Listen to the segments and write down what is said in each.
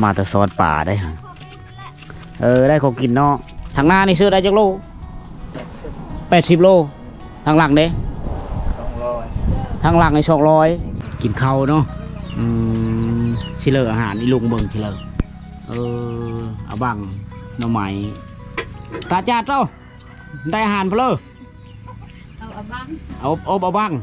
มาแต่ซอสป่าได้ฮะได้ของกินเนาะทางหน้านี่ซื้อได้จักโล80 โลทางหลังเด้200ทางหลังใน200กินข้าวเนาะชิเลออาหารนี่ลุงเบิ่งชิเลอเอาบังหน่อไม้ตาจัดเจ้าได้อาหารเพลอเอาบังเอาบัง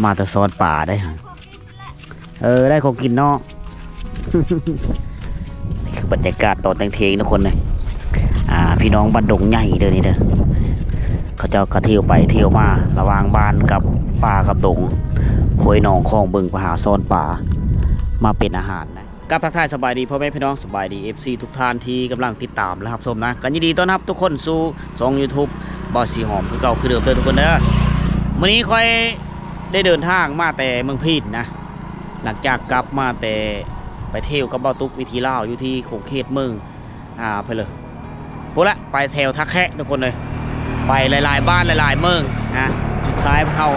มาแต่ซอสป่าได้ฮะได้ของกินเนาะ นี่คือบรรยากาศตอนแต่งเพลงทุกคนเลยพี่น้องบ้านดงใหญ่เด้อนี่เด้อเขาเจ้ากระเที่ยวไปเที่ยวมาระหว่างบ้านกับป่ากับดงห้วยหนองคลองบึงไปหาซอนป่ามาเป็นอาหารนะกับทักทายสบายดีพ่อแม่พี่น้องสบายดี FC ทุกท่านที่กำลังติดตามและรับชมนะกันยินดีต้อนรับทุกคนสู่ช่อง YouTube บอสสีหอมคือเก่าคือเดิมเด้อทุกคนเด้อวันนี้ค่อยได้เดินทางมาแต่เมืองพีนนะหลังจากกลับมาแต่ไปเที่ยวกับเบ้าตุกวิธีเล่าอยู่ที่โขงเขตเมืองไปเลยพวกละไปแถวทักแคะทุกคนเลยไปหลายๆบ้านหลายๆเมืองนะสุดท้ายเขา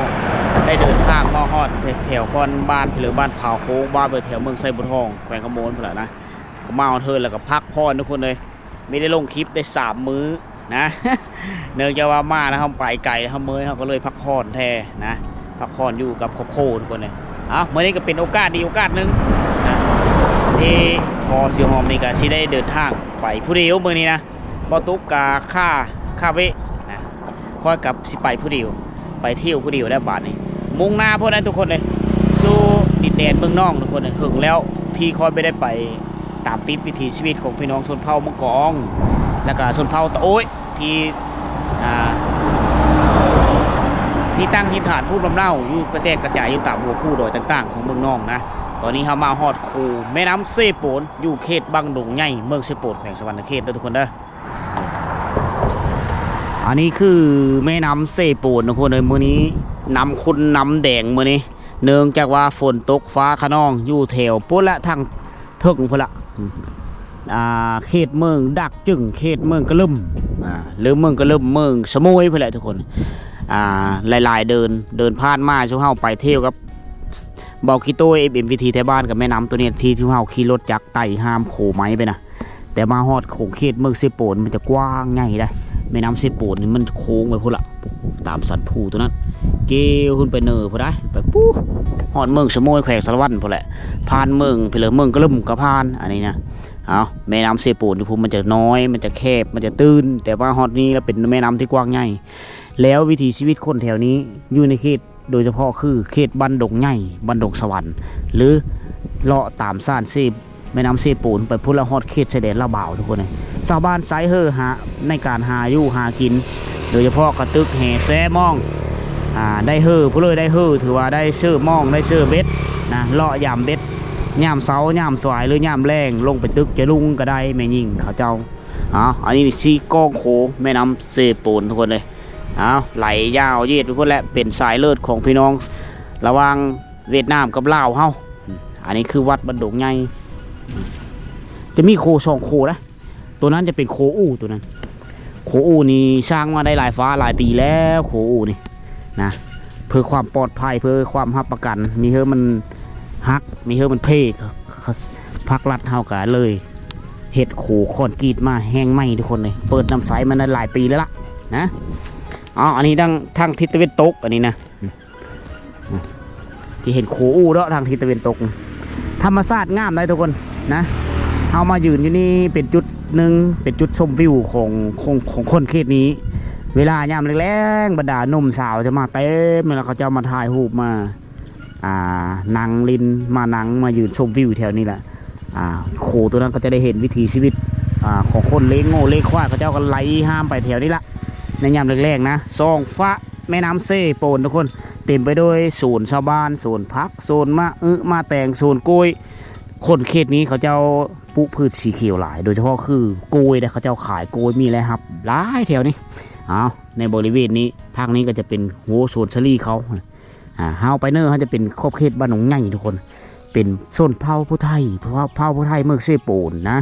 ได้เดินทางมาฮอดแถวก้อนบ้านไปเลยบ้านเผาโค้งบ้านไปแถวเมืองไซบุญทองแขวงกระโมนไปเลยนะก็มาเอาเธอแล้วก็พักผ่อนทุกคนเลยไม่ได้ลงคลิปได้3 มื้อนะ เนื่องจากว่ามาแล้วเขาไปไกลเขาเมื่อยเขาก็เลยพักผ่อนแทนนะพักผ่อนอยู่กับครอบครัวทุกคนเลยเมื่อนี้ก็เป็นโอกาสดีโอกาสหนึ่งนะที่พอเสียวหอมนี่ก็สิได้เดินทางไปผู้เดียวเมื่อนี้นะบอตุกกาค่าเวนะค่อยกับสิไปผู้เดียวไปเที่ยวผู้เดียวได้บาทนี้มุ่งหน้าพวกนั้นทุกคนเลยสู้ดินแดนเมืองนอกทุกคนเลยถึงแล้วที่ค่อยไม่ได้ไปตามติดวิถีชีวิตของพี่น้องชนเผ่ามังกรแล้วก็ชนเผ่าตะโอ้ยที่ตั้งถิ่นฐานผู้บำเน่าอยู่กระแจกกระจายอยู่ตามหัวผู้โดยต่างๆของเมืองนองนะตอนนี้เขามาฮอดคูแม่น้ำเซโปนอยู่เขตบางดงใหญ่เมืองเซโปนแขวงสวรรณเขตทุกคนเด้ออันนี้คือแม่น้ำเซโปนทุกคนเลยมื้อนี้น้ำคุณน้ำแดงมื้อนี้เนื่องจากว่าฝนตกฟ้าคะนองอยู่แถวปุ๊ละทางถึงพุ่นละเขตเมืองดักจึงเขตเมืองกระลึมหรือเมืองกระลึมเมืองสมุยพุ่นแหละทุกคนหลายๆเดินผ่านมาช่วงเฮาไปเที่ยวกับเบาคิโต้MVTแถวบ้านกับแม่น้ำตัวนี้ที่เฮาขี่รถจักรไต่ห้ามโขไม้ไปนะแต่มาฮอดโขงเขตเมืองเซโปนมันจะกว้างใหญ่ได้แม่น้ำเซโปนนี่มันโค้งไปพุ่นละตามสันผูตัวนั้นเกี่ยวขึ้นไปเนอพุ่นได้ไปปู้ฮอดเมืองสมุยแขวงสารวัตรพุ่นแหละผ่านเมืองไปเลยเมืองกระลึมกับผ่านอันนี้นะแม่น้ำเซโปนที่ภูมิมันจะน้อยมันจะแคบมันจะตื้นแต่ว่าฮอดนี้แล้วเป็นแม่น้ำที่กว้างใหญ่แล้ววิถีชีวิตคนแถวนี้อยู่ในเขตโดยเฉพาะคือเขตบ้านดงใหญ่บ้านดงสวรรค์หรือเลาะตามซ่านเซแม่น้ำเซโปนไปพุ่นละฮอดเขตชายแดนลาวบ่าวทุกคนเลยชาวบ้านไซเฮอหาในการหาอยู่หากินโดยเฉพาะกระตึกแห่แซ่มองได้เฮอผู้เลยได้เฮอถือว่าได้เชื่อมองได้เชื่อเบ็ดนะเลาะยามเบ็ดย่ามเสาย่ามสวายหรือย่ามแรงลงไปตึกจะลุงก็ได้แม่ยิงเขาเจ้าอันนี้ชีก้องโขแม่น้ำเซโปนทุกคนเลยไหลยาวยืดไปพุ่นแหละเป็นสายเลือดของพี่น้องระหว่างเวียดนามกับลาวเฮาอันนี้คือวัดบันดงใหญ่จะมีโค2 โคนะตัวนั้นจะเป็นโคอู่ตัวนั้นโคอู่นี่สร้างมาได้หลายฟ้าหลายปีแล้วโคอู่นี่นะเพื่อความปลอดภัยเพื่อความรับประกันมีมัน ฮักมีเฮือมันเพ่พักรัดเฮากะเลยเห็ดขู่คอนกรีตมาแห้งไหมทุกคนเลยเปิดน้ำใสมันหลายปีแล้วล่ะนะอันนี้ทางทิศตะวันตกอันนี้นะที่เห็นขู่อู้แล้วทางทิศตะวันตกธรรมชาติงามเลยทุกคนนะเอามายืนอยู่นี่เป็นจุดหนึ่งเป็นจุดชมวิวของคนเขตนี้เวลายามแรงๆบรรดาหนุ่มสาวจะมาเต็มแล้วเขาจะมาถ่ายรูปมานางลินมานังมายืนชมวิวแถวนี้แหละโคตัวนั้นก็จะได้เห็นวิถีชีวิตของคนเลี้ยงโง่เลี้ยงควายเขาเจ้าก็ไล่ห้ามไปแถวนี้ละในยามแรกๆนะซองฟ้าแม่น้ำเซ่โปนทุกคนเต็มไปด้วยศูนย์ชาวบ้านศูนย์พักโซนมาแต่งศูนย์กล้วยคนเขตนี้เขาเจ้าปลูกพืชสีเขียวหลายโดยเฉพาะคือกล้วยเขาเจ้าขายกล้วยมีอะไรครับหลายแถวนี้ในบริเวณนี้ทางนี้ก็จะเป็นหัวโซนชลีเขาเฮาไปเนอร์เขาจะเป็นขอบเขตบ้านหนองใหญ่ทุกคนเป็นโซนเผ่าผู้ไทยเพราะว่าเผ่าผู้ไทยเมืองเซ่โปนนะ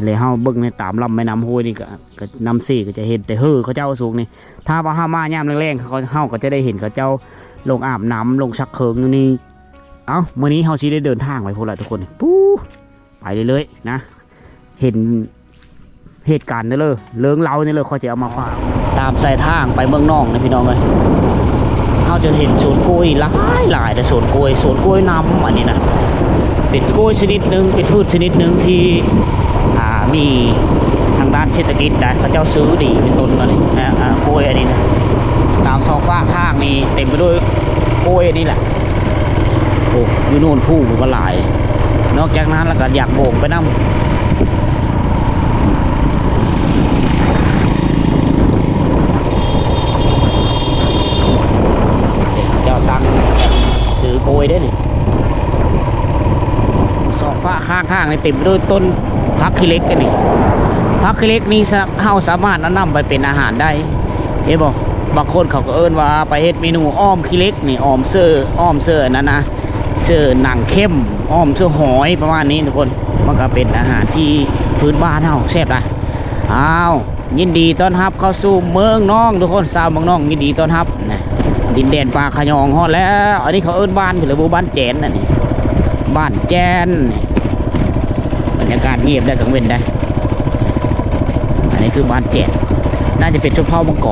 เลยเฮาเบิ่งในตามลำแม่น้ำห้วยนี่ก็น้ำเซ่ก็จะเห็นแต่เขาเจ้าสูงนี่ถ้าว่าห้ามายามแรงๆเฮาก็จะได้เห็นเขาเจ้าลงอาบน้ำลงชักเคิงนี่เมื่อนี้เฮาสิได้เดินทางไปพวกเราทุกคนปู๊ไปเลยๆนะเห็นเหตุการณ์นี่เลยเรื่องเล่านี่เลยเขาจะเอามาฝากตามสายทางไปเมืองนอกนะพี่น้องเลยเขาจะเห็นสวนกล้วยหลายแต่สวนกล้วยน้ำอันนี้นะเป็นกล้วยชนิดหนึ่งเป็นพืชชนิดหนึ่งที่มีทางด้านเศรษฐกิจได้เขาเจ้าซื้อดีเป็นต้นมาเลยกล้วยอันนี้นะตามซองฟ้าข้างนี่เต็มไปด้วยกล้วยอันนี้แหละโอ้ยูโน่นผู้ก็หลายนอกจากนั้นแล้วก็อยากโบกไปน้ำซื้อโกยได้นี่สองฝ้าข้างๆในเต็มไปด้วยต้นพักขี้เล็กกันนี่พักขี้เล็กนี่เฮาสามารถนำไปเป็นอาหารได้เห็นบอกบางคนเขาก็เอิ้นว่าไปเฮ็ดเมนูอ้อมขี้เล็กนี่อ้อมเสื้อนั่นนะเสื้อหนังเข้มอ้อมเสื้อหอยประมาณนี้ทุกคนมันก็เป็นอาหารที่พื้นบ้านเฮาแซ่บนะยินดีต้อนรับเข้าสู่เมืองน้องทุกคนชาวเมืองน้องยินดีต้อนรับนะดินแดนปลาขยองฮอดแล้วอันนี้เขาเอิ้นบ้านหรือบ้านแจนนี่บ้านแจนบรรยากาศเงียบได้กังเว้นได้อันนี้คือบ้านแจนน่าจะเป็นชนเผ่ามังกร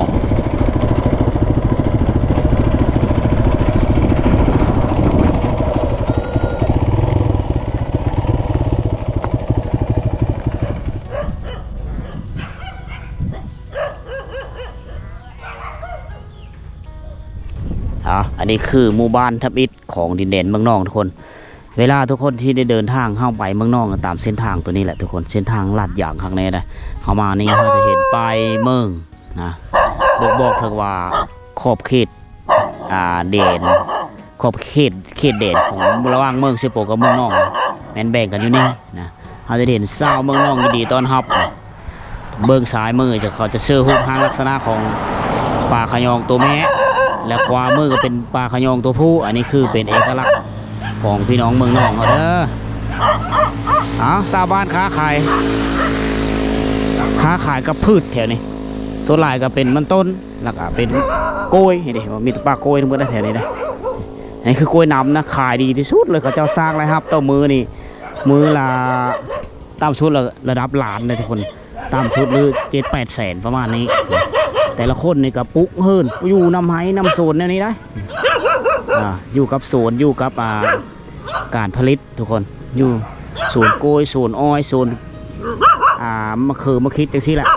อันนี้คือหมู่บ้านทับอิฐของดินแดนเมืองนอกทุกคนเวลาทุกคนที่ได้เดินทางเข้าไปเมืองนอกตามเส้นทางตัวนี้แหละทุกคนเส้นทางลาดยางข้างในนะเข้ามานี่เราจะเห็นป้ายเมืองนะบอกถึงว่าขอบเขตเด่นขอบเขตเด่นของระหว่างเมืองเซโปกับเมืองนอกแบ่งกันอยู่นี่นะเราจะเห็นชาวเมืองนอกยินดีต้อนรับเบื้องซ้ายมือเขาจะเชื่อรูปร่างลักษณะของปลาขยองตัวแม่และขวามือก็เป็นปลาขยองตัวผู้อันนี้คือเป็นเอกลักษณ์ของพี่น้องเมืองนอกเขาเด้อชาวบ้านค้าขายกับพืชแถวนี้ส่วนหลายก็เป็นมันต้นแล้วก็เป็นกล้วยเห็นไหมมีปลากล้วยทั้งหมดแถวนี้นะอันนี้คือกล้วยน้ำนะขายดีที่สุดเลยเขาเจ้าสร้างเลยครับต่อมือนี่มือละตามชุดระดับล้านเลยทุกคนตามชุดหรือ7-8 แสนประมาณนี้แต่ละคนนี่กับปุ๊กเฮิร์นอยู่น้ำไห้น้ำโซนนี่ได้อยู่กับโซนอยู่กับการผลิตทุกคนอยู่โซนกล้วยโซนอ้อยโซนมะเขือมะคิดจังซี่แหละ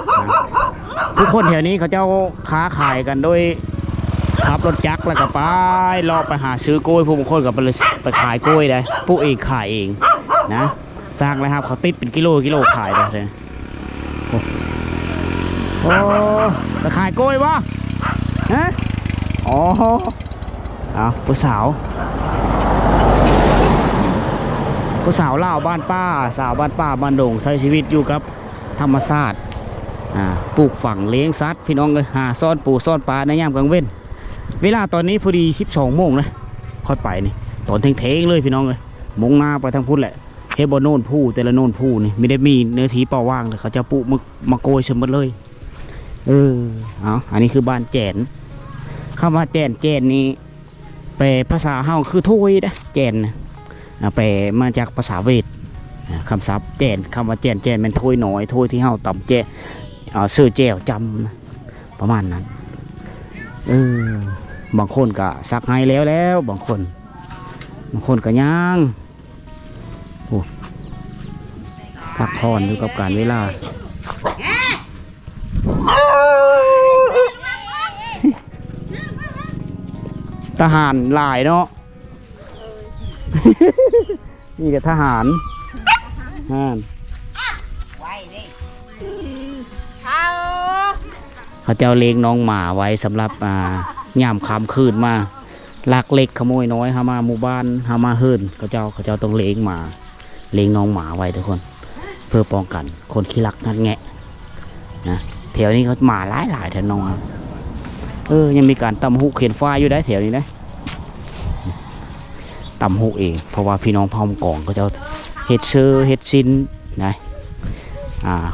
ทุกคนแถวนี้เขาเจ้าค้าขายกันโดยขับรถจักรแล้วก็ไปรอไปหาซื้อกล้วยผู้บางคนก็ไปขายกล้วยได้ผู้เองขายเองนะสร้างเลยครับเขาติดเป็นกิโลขายเลยโอ้จะขายกล้วยวะฮะผู้สาวเล่าบ้านป้าสาวบ้านป้าบ้านโด่งใช้ชีวิตอยู่กับธรรมชาติปลูกฝังเลี้ยงสัตว์พี่น้องเลยหาซ่อนปูซ่อนปลาในยามกลางเว้นเวลาตอนนี้พอดี12 โมงนะค่อยไปนี่ตอนเทงเลยพี่น้องเลยมุ่งหน้าไปทางพุทธแหละเฮบโนนผู้แต่ละโนนผู้นี่ไม่ได้มีเนื้อที่เปล่าว่างเลยเขาจะปลูกมาโกยเฉมดเลยอันนี้คือบ้านแจนคำว่าแจนนี่แปลภาษาเฮาคือถ้วยนะแจน แปลมาจากภาษาเวทคำศัพท์แจนคำว่าแจนแจนเป็นถ้วยหน่อยถ้วยที่เฮาต่ำแจเสื้อแจวจำนะประมาณนั้นบางคนก็ซักให้แล้วบางคนก็ย่างพักผ่อนอยู่กับการเวลาทหารหลายเนาะ นี่ก็ทหารเขาเจ้าเลี้ยงน้องหมาไว้สำหรับย่ามค่ำคืนมาลักเล็กขโมยน้อยหามาหมู่บ้านหามาเฮินเขาเจ้าต้องเลี้ยงหมาเลี้ยงน้องหมาไว้ทุกคนเพื่อป้องกันคนขี้ลักงัดแงะนะแถวนี้เขาหมาหลายแถวน้องยังมีการตำหุเขียนฟ้าอยู่ได้แถวนี้นะตำหุเองเพราะว่าพี่น้องพร้อมกองเขาเจ้าเฮ็ดเชื้อเฮ็ดซินนะ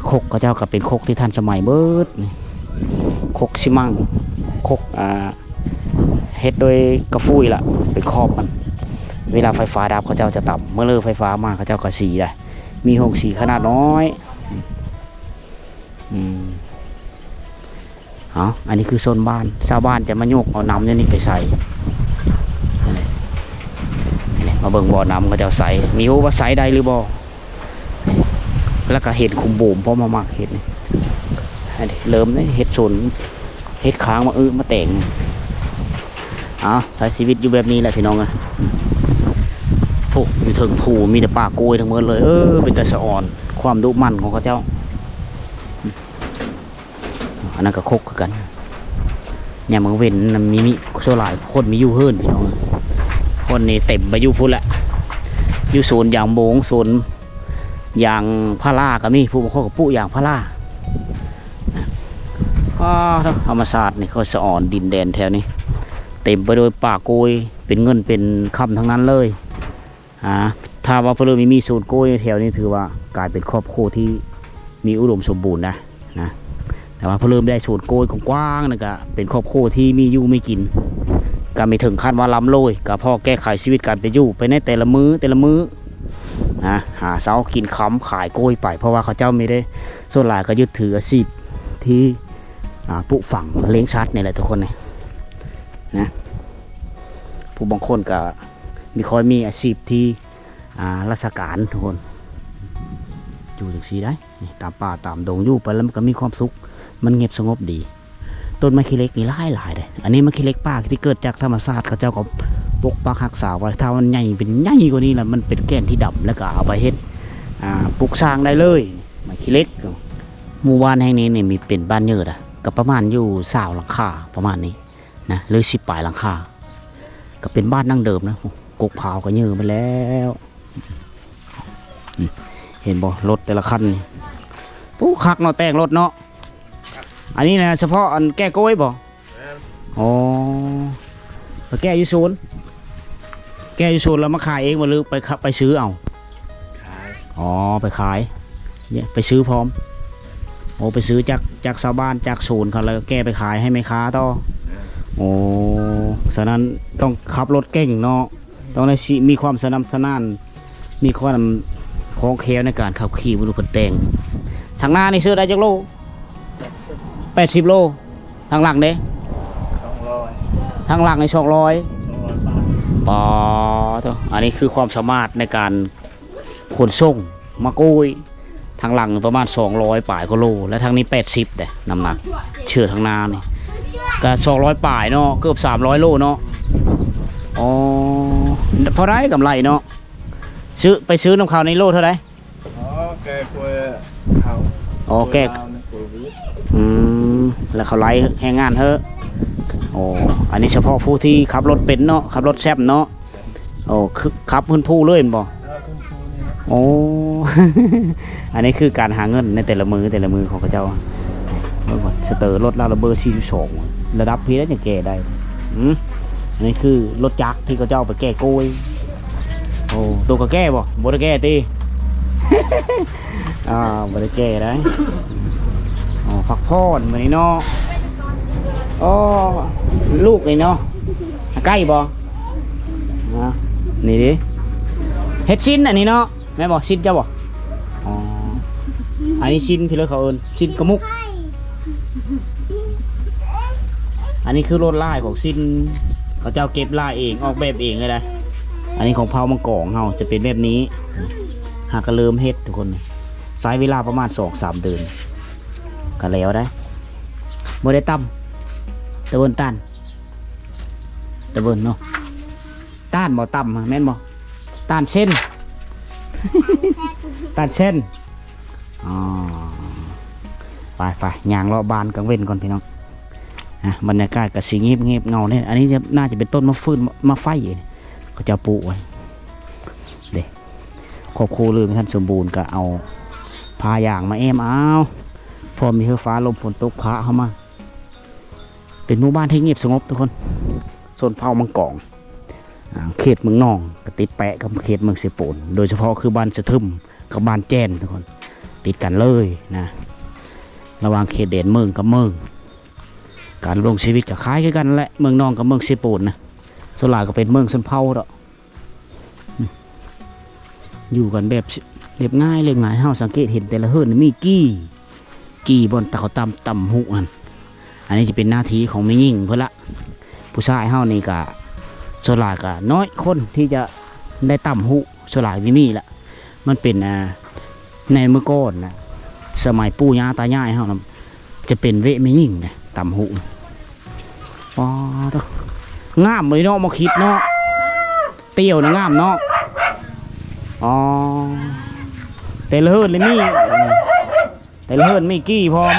คกเขาเจ้าก็เป็นคกที่ทันสมัยเบิดคกซิมังคกเฮ็ดโดยกระฟุ้ยล่ะเป็นครอบมันเวลาไฟฟ้าดับเขาเจ้าจะต่ำเมื่อเลิกไฟฟ้ามาเขาเจ้าก็สีได้มีห้องสีขนาดน้อยอันนี้คือโซนบ้านชาวบ้านจะมาโยกเอาน้ำนี่ไปใส่มาเบิ่งบ่อน้ำเขาเจ้าใส่มีหูว่าใส่ได้หรือบ่แล้วก็เห็ดคุมโบ่มเพราะมาหมักเห็ดนี่เริ่มได้เห็ดสนเห็ดค้างมาแต่งใช้ชีวิตอยู่แบบนี้แหละพี่น้องอะอยู่ถึงผูมีแต่ป่าโกยทั้งหมดเลยเป็นแต่สะอ่อนความดุมันของเขาเจ้าอันนั้นก็คกกันอย่างบางเว้นมีโซลายคนมีอยู่เฮิร์นพี่น้องคนนี้เต็มไปอยู่พุ่นแหละอยู่โซนยางโบงโซนยางพาราก็มีผู้บางคนกับผู้ยางพาราธรรมศาสตร์นี่เขาสะอ่อนดินแดนแถวนี้เต็มไปโดยป่าโกยเป็นเงินเป็นคำทั้งนั้นเลยถ้าว่าเพลิงมีโซนโกยแถวนี้ถือว่ากลายเป็นครอบครัวที่มีอุดมสมบูรณ์นะแต่ว่าเพลิงได้โซนโกยกว้างนะก็เป็นครอบครัวที่มีอยู่ไม่กินก็ไม่ถึงขั้นว่าล้ำโรยก็พอแก้ไขชีวิตการไปอยู่ไปในแต่ละมื้อหาเช้ากินค้ำขายโกยไปเพราะว่าเขาเจ้าไม่ได้ส่วนหลายก็ยึดถืออาชีพที่ปลูกฝังเลี้ยงสัตว์นี่แหละทุกคนนะผู้บางคนก็มีอาชีพที่ราชการทุกคนอยู่ถึงสีได้ตามป่าตามดงอยู่ไปแล้วมันก็มีความสุขมันเงียบสงบดีต้นมะขี้เล็กนี่หลายเลยอันนี้มะขี้เล็กป่าที่เกิดจากธรรมชาติเขาเจ้าก็ปกปักรักษาไว้ถ้ามันใหญ่เป็นใหญ่กว่านี้แหละมันเป็นแก่นที่ดำแล้วก็เอาไปเฮ็ดปลูกสร้างได้เลยมะขี้เล็กหมู่บ้านแห่งนี้เนี่ยมีเป็นบ้านเยอะกับประมาณอยู่20หลังคาประมาณนี้นะหรือ10 ปลายหลังคาก็เป็นบ้านนั่งเดิมนะกกเผาก็เยอะไปแล้วเห็นบ่รถแต่ละคันปุ๊คักเนาะแต่งรถเนาะอันนี้นะเฉพาะอันแก้โก้ยบ่ไปแก้ยูซูนแล้วมาขายเองมาหรือไปซื้อเอาไปขายเนี่ยไปซื้อพร้อมไปซื้อจากชาวบ้านจากศูนย์เขาแล้วแก้ไปขายให้แม่ค้าต่อฉะนั้นต้องขับรถเก่งเนาะต้องได้มีความสนับสนุนมีความคล่องแคล่วในการขับขี่บนรถแต่งทางหน้านี่ซื้อได้จักโล80 โลทางหลังเด้200ทางหลังใน200ปออันนี้คือความสามารถในการขนส่งมาโกยทางหลังประมาณ200 ปลายกิโลและทางนี้80แต่น้ำหนักเชื่อทางหน้านี่ก็200 ปลายเนาะเกือบ300 โลเนาะพอได้กำไรเนาะไปซื้อน้ำข้าวในโลเท่าไหร่แกกล้วยเขาแกแล้วเขาไล่แรงงานเถอะอันนี้เฉพาะผู้ที่ขับรถเป็นเนาะขับรถแซ่บเนาะคือขับพื้นผู้เลยบ่อันนี้คือการหาเงินในแต่ละมือของเขาเจ้าสเตอร์รถลาระเบอร์42ระดับพีแล้วจะแก้ได้อันนี้คือรถจักรที่เขาเจ้าไปแก้โกยตัวก็แก้บ่ได้แก้ตีบ่ได้แก้ได้พักผ่อนวันนี้เนาะลูกเลยเนาะใกล้บ่นี่ดิ เฮ็ดชิ้นอันนี้เนาะแม่บอกชิ้นเจ้าบอกอ๋ออันนี้ชิ้นพี่เลยเขาเอิ้นชิ้นกระมุกอันนี้คือรถลายของชิ้นเขาเจ้าเก็บลายเองออกแบบเองเลยนะอันนี้ของเผามังกรเฮาจะเป็นแบบนี้หากกระเริ่มเฮ็ดทุกคนใช้เวลาประมาณ 2-3 เดือนก็แล้วได้บ่ได้ตั้มตะเบินต้านตะเบินเนาะต้านบ่ตั้มแม่นบ่ต้านเช่น ต้านเช่นอ๋อไปย่างเลาะบานกลางเว้นก่อนพี่น้องบรรยากาศกับสีเงียบเงาเนี่ยอันนี้น่าจะเป็นต้นมะฟืนมะไฟก็จะปลูกไว้เด็กครอบครัวเรื่องท่านสมบูรณ์ก็เอาพาอย่างมาเอาพอมีเฮือฟ้าลมฝนตกพาเข้ามาเป็นหมู่บ้านที่เงียบสงบทุกคนโซนเผามังกรเขตเมืองนองก็ติดแปะกับเขตเมืองเสโปนโดยเฉพาะคือบ้านสะทึมกับบ้านแจ้นทุกคนติดกันเลยนะระหว่างเขตเด่นเมืองกับเมืองการลงชีวิตกับคล้ายกันแหละเมืองนองกับเมืองเสโปนนะส่วนหลายก็เป็นเมืองชนเผ่าดอกอยู่กันแบบเรียบง่ายเลยง่ายเฮาสังเกตเห็นแต่ละเฮือนมีกี่บนตะเขาต่ำหุอันนี้จะเป็นหน้าที่ของแม่ยิ่งเพื่อละผู้ชายเฮานี่ก็ส่วนหลายก็น้อยคนที่จะได้ต่ำหุส่วนหลายไม่มีละมันเป็นในเมื่อก่อนนะสมัยปู่ย่าตายายเฮานะจะเป็นเวแม่ยิ่งนะต่ำหุว้าวงามเลยเนาะมาคิดเนาะเตี้ยวนะงามเนาะอ๋อแต่ละเฮือนเลยมีแต่ละเฮือนมีกี่พร้อม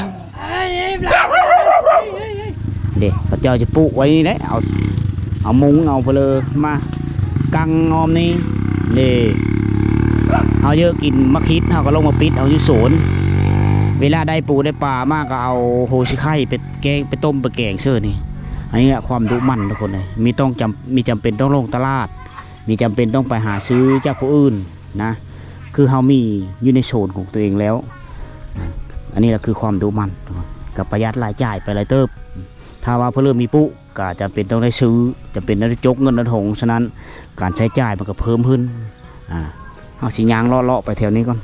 เด็กพระเจ้าจะปลูกไว้นี่ได้เอามุ้งเอาไปเลยมากังงอมนี่นี่เอาเยอะกินมะคิดเอาก็ลงมาปิดเอาอยู่สวนเวลาได้ปูได้ปลามากก็เอาโฮชิไข่ไปแกงไปต้มไปแกงเชื่อนี่อันนี้ความดุมันทุกคนเลยมีจำเป็นต้องลงตลาดมีจำเป็นต้องไปหาซื้อจากผู้อื่นนะคือเฮามีอยู่ในโซนของตัวเองแล้วอันนี้แหละคือความดุมันกับประหยัดรายจ่ายไปรายเติบถ้าว่าเพื่อเริ่มมีปุ๊ก็จะเป็นต้องได้ซื้อจะเป็นต้องได้จกเงินถงฉะนั้นการใช้จ่ายมันก็เพิ่มขึ้นเอาสิยางเลาะไปแถวนี้ก่อน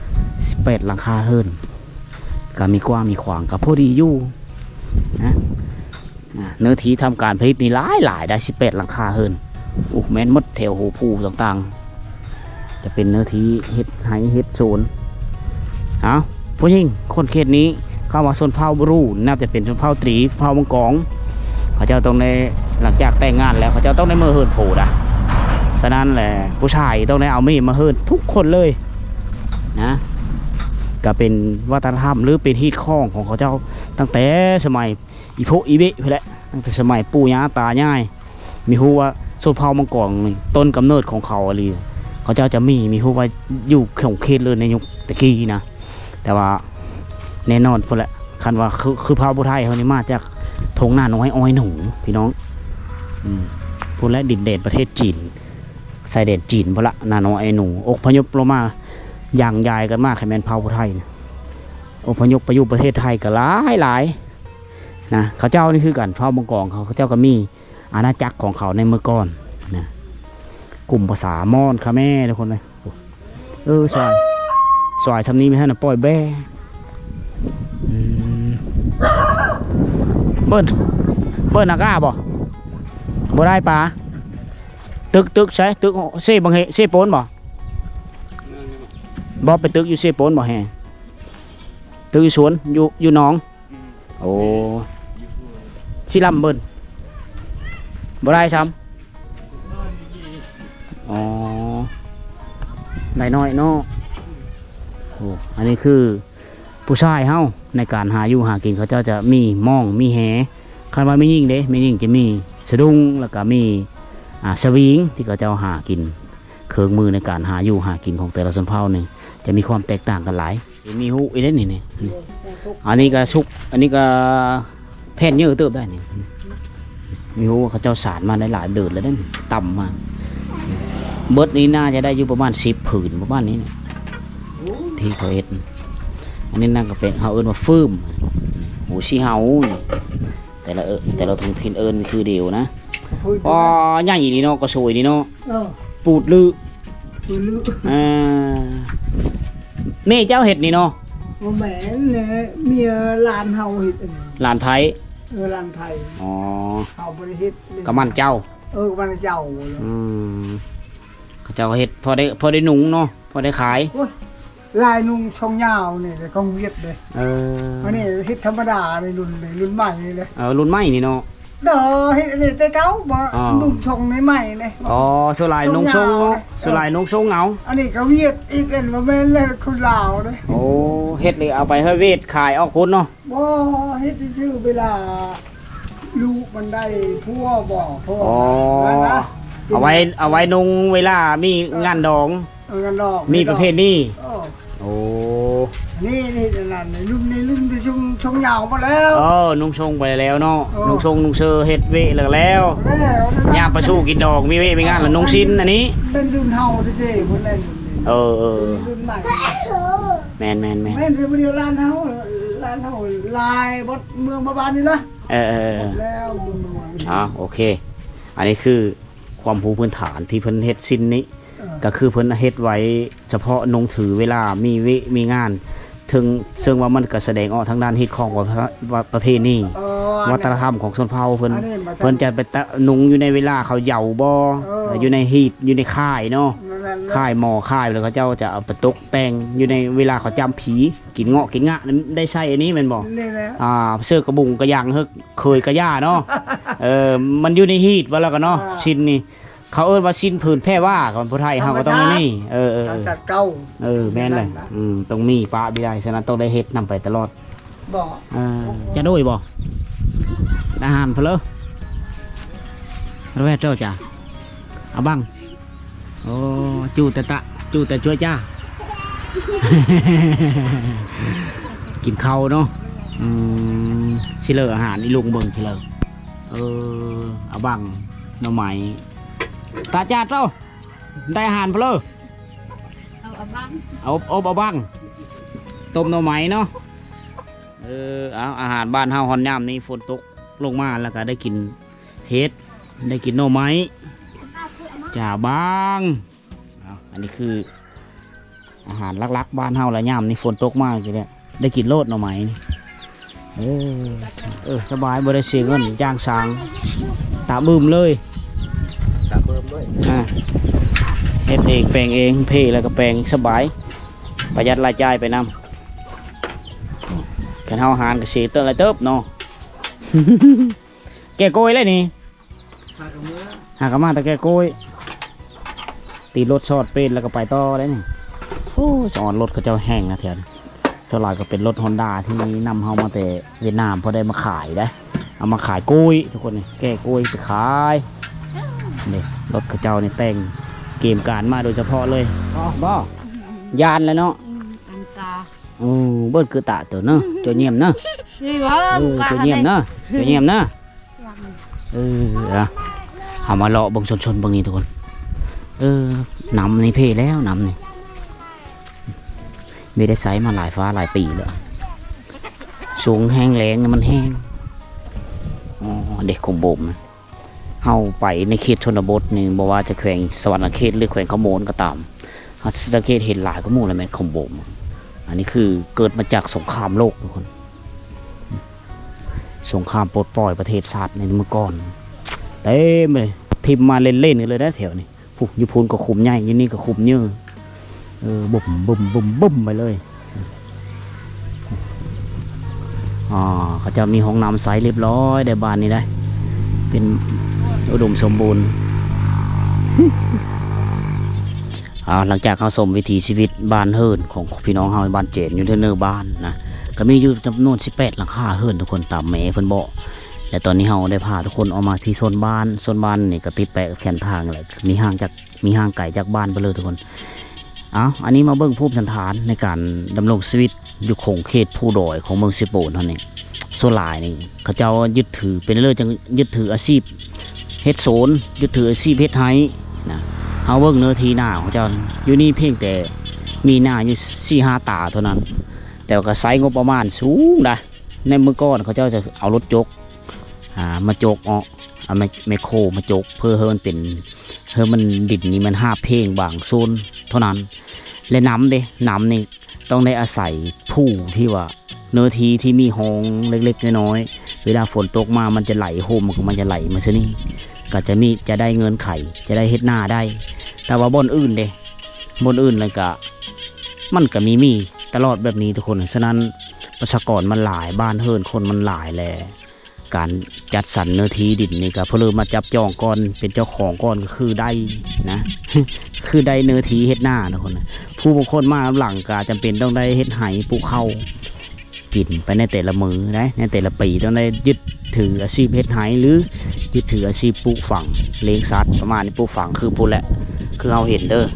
18 หลังคาเฮิรนก็มีกว้างมีขวางกับพอดีอยู่นะเนื้อที่ทำการผลิตนี่หลายได้18 หลังคาเฮิรนแม้นมดแถวหูผูต่างๆจะเป็นเนื้อที่เฮ็ดไฮเฮ็ดโซนผู้หญิงคนเขตนี้เข้ามาโซนเผาบรูน่าจะเป็นโซนเผาตรีเผามังกรเขาเจ้าต้องในหลังจากแต่งงานแล้วเขาเจ้าต้องได้มือเฮิรนโผล่นะฉะนั้นแหละผู้ชายต้องได้เอามีดมาเฮิรนทุกคนเลยนะก็เป็นวัฒนธรรมหรือเป็นฮีตข้องของเขาเจ้าตั้งแต่สมัยอีโพอีเบะไปแล้วตั้งแต่สมัยปู่ย่าตายายมีฮู้ว่าโซนเผามังกรต้นกำเนิดของเขาอะไรเขาเจ้าจะมีฮู้ว่าอยู่ของเขตเลยในยุคตะกี้นะแต่ว่าแน่นอนพอละคันว่าคือพระบุไทยเขานี่มาจากทงหน้าน้อยอ้อยหนูพี่น้องพูดแล้วดินเด่นประเทศจีนใส่เด่นจีนพอละหน้าน้อยไอ้หนูอพยพลงมาอย่างใหญ่กันมากแค่แมนพระบุไทยนะอพยพไปอยู่ประเทศไทยก็หลายนะเขาเจ้านี่คือกันพระมังกรเขาเจ้าก็มีอาณาจักรของเขาในเมื่อก่อนนะกลุ่มภาษามอญคาแม่ทุกคนเลยสายทำนี้ไม่ให้นะปล่อยแบ่เบิ้ลนักก้าบ่ได้ปลาตึกใช่ตึกเซ่บังเฮเซ่โปนบ่ไปตึกอยู่เซ่โปนบ่แฮตึกอยู่สวนอยู่น้องโอ้ชิลำเบิ้ลบ่ได้ซ้ำอ๋อได้น้อยเนาะโอ้อันนี้คือผู้ชายเฮาในการหาอยู่หากินเขาเจ้าจะมีม่องมีแหคันว่าไม่ยิ่งเด้ไม่ยิ่งจะมีสะดุ้งแล้วก็มีสวิงที่เขาเจ้าหากินเครื่องมือในการหาอยู่หากินของแต่ละชนเผ่านี่จะมีความแตกต่างกันหลายมีหูอีเด่นนี่อันนี้ก็ชุกอันนี้ก็แผ่นเยอะเติบได้นี่มีหูเขาเจ้าสารมาได้หลายเดือนแล้วได้ต่ำมาเบิร์ดนี้น่าจะได้อยู่ประมาณ10 ผืนประมาณนี้ที่เขาเอ็ดอันนี้นั่นก็เป็นเขาเอิ้นว่าฟืมหูชีเฮาแต่เราทงทินเอิ้นคือเดียวนะอ๋อใหญ่นี่เนาะก็สวยนี่เนาะปูดลือ ตัวลึก แม่เจ้าเห็ดนี่เนาะ บ่แม่นแหละเมียหลานเฮาเฮ็ดอันนี้ หลานไผ หลานไผ อ๋อ เฮาบ่ได้เฮ็ด กะมันเจ้า กะมันเจ้าเลย เขาเจ้าเฮ็ดพอได้หนุงเนาะพอได้ขาย โอ้ยลายนุ่งทรงยาวนี่แต่ของเวียดเลยอันนี้เฮ็ดธรรมดาในรุ่นใหม่นี่เลย รุ่นใหม่นี่เนาะ เด้อเฮ็ดอันนี้แต่เก่าบ่นุ่งทรงในใหม่นี่ อ๋อสุลายนงทรงเนาะสุลายนงทรงเอา อันนี้ก็เวียดอีกอันบ่แม่นเลยคนลาวเด้ โอ้เฮ็ดเลยเอาไปให้เวทขายออกพุ่นเนาะ บ่เฮ็ดชื่อเวลาลูกมันได้พัวบ่พัว อ๋อเอาไว้นงเวลามีงานดอง กันดอก มีประเภทนี้โอ้ นี่นั่นรุ่นที่ชงยาวมาแล้ว นุ่งทรงไปแล้วเนาะนุ่งทรงนุ่งเสื้อเฮ็ดเวะแล้วยามประสู้กินดอกมีเวะมีงานแล้วนุ่งชิ้นอันนี้ เป็นรุ่นเฮาเด้ๆเพิ่นเล่นรุ่นใหม่ แม่น แม่นคือบ่เดียวร้านเฮาลายบดเมืองบ้านนี่ล่ะแล้วเมือง โอเคอันนี้คือความรู้พื้นฐานที่เพิ่นเฮ็ดสิ้นนี้ก็คือเพิ่นเฮ็ดไว้เฉพาะนงถือเวลามีงานถึงซึ่งว่ามันก็แสดงออกทางด้านฮิตของประเพณีวัฒนธรรมของชนเผ่าเพิ่นจะไปนุงอยู่ในเวลาเขาเหยาบ่อยู่ในฮีตอยู่ในค่ายเนาะค่ายหมอค่ายแล้วเขาเจ้าจะเอาไปตกแต่งอยู่ในเวลาเขาจำผีกินเงาะกินงะนั้นได้ใช้อันนี้แม่นบ่เสื้อกระบุงกระยางเคยกระย่าเนาะมันอยู่ในฮีตว่าแล้วก็เนาะชิ้นนี่เขาว่าชิ้นผืนแพร่ว่าก่อนผู้ไทยเฮาก็ต้องนี่สัตว์เก่าแม่นเลยต้องมีปลาบิได้ฉะนั้นต้องได้เฮ็ดนำไปตลอดบ่จะด้วยบ่อาหารเพลอระแวดเจ้าจ้ะเอาบังโอ้จูแต่ช่วยจ้า กินข้าวเนาะสิเลออาหารนี่ลุงเบิ่งสิเลอเอาบังหน่อไม้ตาจัดเจ้าได้อาหารเพลอเอาบังต้มหน่อไม้เนาะเอาอาหารบ้านเฮาฮอนยามนี้ฝนตกลงมาแล้วก็ได้กินเฮ็ดได้กินหน่อไม้จ่าบางอันนี้คืออาหารลักๆบ้านเฮาละยามนี้ฝนตกมากเลยเนี่ยได้กินโลดหน่อไม้นี่สบายบ่ได้เสียเงินจ้างสางตาบึมเลยตาเบิ่มด้วยเฮ็ดเองแปลงเองเพแล้วก็แปลงสบายประหยัดรายจ่ายไปนำกันเฮาหารก็เสียเติบอะไรเติบเนาะ แกโกยเลยนี่หากมาแต่แกโกยตีรถชอดเป็นแล้วก็ไปต่อได้นี่โอ้สอนรถเขาเจ้าแห้งนะแถวเท่าไหร่ก็เป็นรถฮอนด้าที่นำเฮามาแต่เวียดนามพอได้มาขายได้เอามาขายโกยทุกคนนี่แกโกยไปขายนี่รถเขาเจ้านี่แต่งเกมการมาโดยเฉพาะเลยบ่ยานแล้วเนาะเบิ้ลคือตาตัวเนาะตัวเงียบเนาะตัวเงียบเนาะตัวเงียบเนาะเอามาเลาะบงชนบางนี้ทุกคนนำนี่เพ่แล้วนำนี่ไม่ได้ใช้มาหลายฟ้าหลายปีแล้วสูงแห้งแรงมันแห้งเด็กขมบ่มเฮาไปในเขตชนบทนี่บอกว่าจะแขวงสวรรค์เขตหรือแขวงขโมนก็ตามสังเกตเห็นหลายขโมนอะไรแม่นขมบ่มอันนี้คือเกิดมาจากสงครามโลกทุกคนสงครามปลดปล่อยประเทศชาติในเมื่อก่อนเต็มเลยทิมมาเล่นๆกันเลยนะแถวนี้ผู้ญี่ปุ่นก็คุมใหญ่ยี่นี่ก็คุมเยอะบุ่มไปเลยเขาจะมีห้องน้ำใสเรียบร้อยได้บ้านนี้ได้เป็นอุดมสมบูรณ์ หลังจากเขาสมวิถีชีวิตบ้านเฮิร์นของพี่น้องเฮาบ้านเจนอยู่ที่เนื้อบ้านนะก็มีอยู่จำนวน18หลังคาเฮิร์นทุกคนตามแม่เพิ่นบอกและตอนนี้เฮาได้พาทุกคนออกมาที่โซนบ้านนี่ก็ติดแปะแขนทางเลยมีห่างไกลจากบ้านไปเลยทุกคนอันนี้มาเบิ่งภูมิสันฐานในการดำรงชีวิตอยู่คงเขตผู้ดอยของเมืองสิโปนเท่านี้โซลายนี่เขาเจ้ายึดถือเป็นเรื่องจังยึดถืออาชีพเฮ็ดโซนยึดถืออาชีพเฮ็ดไฮนะเฮาเบิ่งเนื้อทีหน้าของเจ้าอยู่นี่เพียงแต่มีหน้าอยู่ 4-5 ตาเท่านั้นแต่ก็ใช้งบประมาณสูงนะในเมื่อก่อนเขาเจ้าจะเอารถจกมาจกเอาไมโครมาจกเพื่อให้มันเป็นเพื่อมันดินนี่มัน5 เพลงบางโซน ท่านั้นและน้ำเด้น้ำนี่ต้องได้อาศัยผู้ที่ว่าเนื้อที่ที่มีห้องเล็กๆน้อยๆเวลาฝนตกมามันจะไหลโฮมมันจะไหลมาซะนี่ก็จะได้เงินไขจะได้เฮ็ดหน้าได้แต่ว่าบ่อนอื่นเด้บ่อนอื่นเลยก็มันก็มีตลอดแบบนี้ทุกคนฉะนั้นประชากรมันหลายบ้านเฮิรนคนมันหลายแลการจัดสรรเนื้อที่ดินนี่ก็เพิ่นมาจับจองก่อนเป็นเจ้าของก่อนก็คือได้นะ คือได้เนื้อที่เฮ็ดหน้าทุกคนผู้บางคนมาหลังก็จำเป็นต้องได้เฮ็ดไหปลูกข้าวกินไปในแต่ละมือนะในแต่ละปีต้องได้ยึดถืออาชีพเฮ็ดไหหรือยึดถืออาชีพปลูกฝังเลี้ยงสัตว์ประมาณนี้ปลูกฝังคือพูดแหละคือเราเห็นเด้อ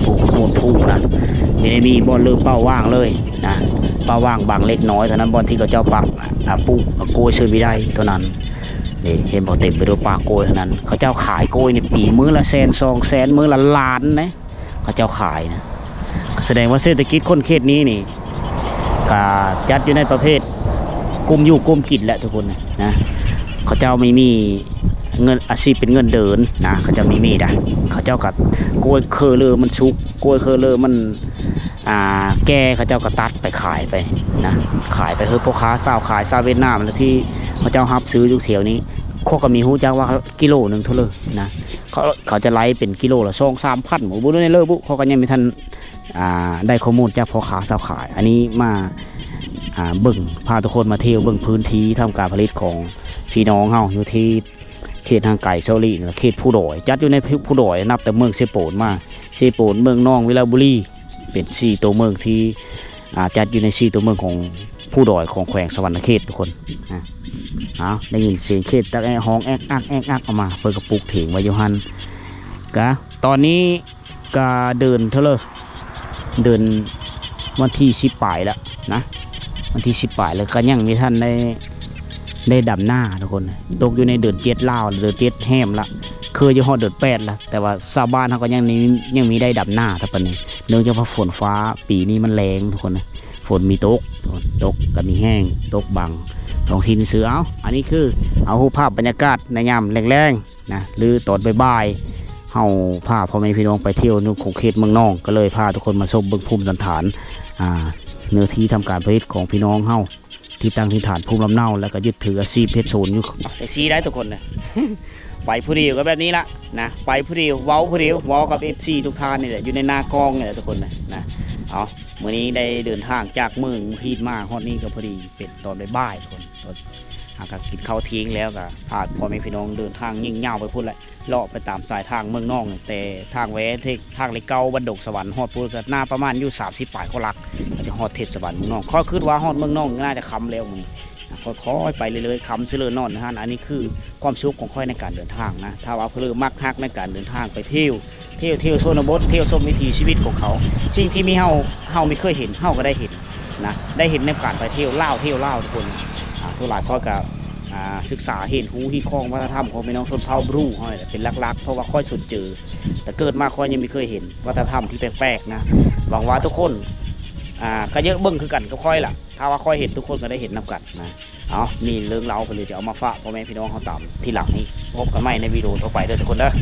ปลูกหมดผู้นะไม่ได้มีบอลเริ่มเป้าว่างเลยนะเป้าว่างบางเล็กน้อยเท่านั้นบอลที่เขาเจ้าปักปลูกโกยซื้อไม่ได้เท่านั้นนี่เห็นบอกเต็มไปด้วยปลาโกยเท่านั้นเขาเจ้าขายโกยในปีมื้อละ100,000-200,000มื้อละล้านนะเขาเจ้าขายนะแสดงว่าเศรษฐกิจคนเขตนี้นี่ก็จัดอยู่ในประเภทกลุ่มอยู่กลุ่มกินแหละทุกคนนะเขาเจ้าไม่มีเงินอาชีพเป็นเงินเดินนะเขาเจ้ามีได้เขาเจ้ากัดกล้วยเคอเลอมันชุกกล้วยเคอเลอมันแก่เขาเจ้าก็ตัดไปขายไปนะขายไปเฮ้ยพ่อค้าสาวขายซาเวียดนามแล้วที่เขาเจ้าฮับซื้ออยู่แถวนี้ข้อก็มีหูจักว่ากิโลนึงเท่าเลยนะเขาจะไล่เป็นกิโลละ2-3 พันหมูบุญในเลิศบุเขาก็ยังไม่ทันได้ข้อมูลจากพ่อค้าสาวขายอันนี้มาเบิ่งพาทุกคนมาเที่ยวเบิ่งพื้นที่ทำการผลิตของพี่น้องเฮาอยู่ที่เขตทางไก่โซลีเขตผู้ดอยจัดอยู่ในผู้ดอยนับแต่เมืองเซโปนมาเซโปนเมืองนองวิลาบุรีเป็น4ตัวเมืองที่จัดอยู่ใน4ตัวเมืองของผู้ดอยของแขวงสวรรณเขตทุกคนได้ยินเสียงเขตตะแอห้องแอกอักออกมาเปิดกระปุกเถียงไว้อยู่หันก็ตอนนี้ก็เดินเท่าเลยเดินวันที่10 ปลายแล้วนะวันที่10 ปลายแล้วก็ยังมีท่านได้ดำหน้าทุกคนตกอยู่ในเดือน7ลาวเดือน7แฮมละเคยอยู่ฮอดเดือน8ละแต่ว่าชาวบ้านเขาก็ยังมีได้ดำหน้าถ้าปานนี้เนื่องจากว่าฝนฟ้าปีนี้มันแรงทุกคนนะฝนมีตกก็มีแห้งตกบางท้องถิ่นซื้ออันนี้คือเอาภาพบรรยากาศในยามแรงๆนะหรือตอนบ่ายๆเฮาพาพ่อแม่พี่น้องไปเที่ยวนู่นของเขตเมืองนองก็เลยพาทุกคนมาชมเบิ่งภูมิสันฐานเนื้อที่ทำการผลิตของพี่น้องเฮาที่ตั้งที่ฐานภูมิลำเนาแล้วก็ยึดถืออาชีพเพชรโซนอยู่แต่ซีได้ทุกคนนะ ไปผู้เดียวก็แบบนี้ละนะไปผู้เดียวเว้าผู้เดียวเว้ากับ FC ทุกท่านนี่แหละอยู่ในหน้ากองนี่แหละทุกคนนะเอาเมื่อนี้ได้เดินทางจากเมืองพีดมาฮอดนี้ก็พอดีเป็นตอนบ่ายๆทุกคนตอนก็กินข้าวทิ้งแล้วก็พาพ่อแม่พี่น้องเดินทางยิ่งยาวไปพูดแหละเลาะไปตามสายทางเมืองนอกแต่ทางแวะทางเลยเก่าบันดกสวรรค์ฮอดพูดก็หน้าประมาณอยู่30 ปลายเขาลักก็จะฮอดเทศสวรรค์เมืองนอกค่อยคิดว่าฮอดเมืองนอกน่าจะคำแล้วมึงค่อยๆไปเรื่อยๆคำเชื่อนอนนะฮะอันนี้คือความสุขของค่อยในการเดินทางนะถ้าว่าเพื่อมักฮักในการเดินทางไปเที่ยวชนบทเที่ยวชมวิถีชีวิตของเขาสิ่งที่มีเฮาไม่เคยเห็นเฮาก็ได้เห็นนะได้เห็นในการไปเที่ยวเล่าทุกคนส่วนหลายก็กับศึกษาเห็นหูที่คล้องวัฒนธรรมของพี่น้องชนเผ่าบรูห้อยเป็นลักๆเพราะว่าค่อยสุดเจอแต่เกิดมาค่อยยังไม่เคยเห็นวัฒนธรรมที่แปลกๆนะหวังว่าทุกคนก็เยอะเบิ่งคือกันก็ค่อยล่ะถ้าว่าค่อยเห็นทุกคนก็ได้เห็นนับกันนะนี่เรื่องเราไปเลยจะเอามาฝากพ่อแม่พี่น้องเขาตามที่หลังนี้พบกันใหม่ในวิดีโอต่อไปเด้อทุกคนเด้อ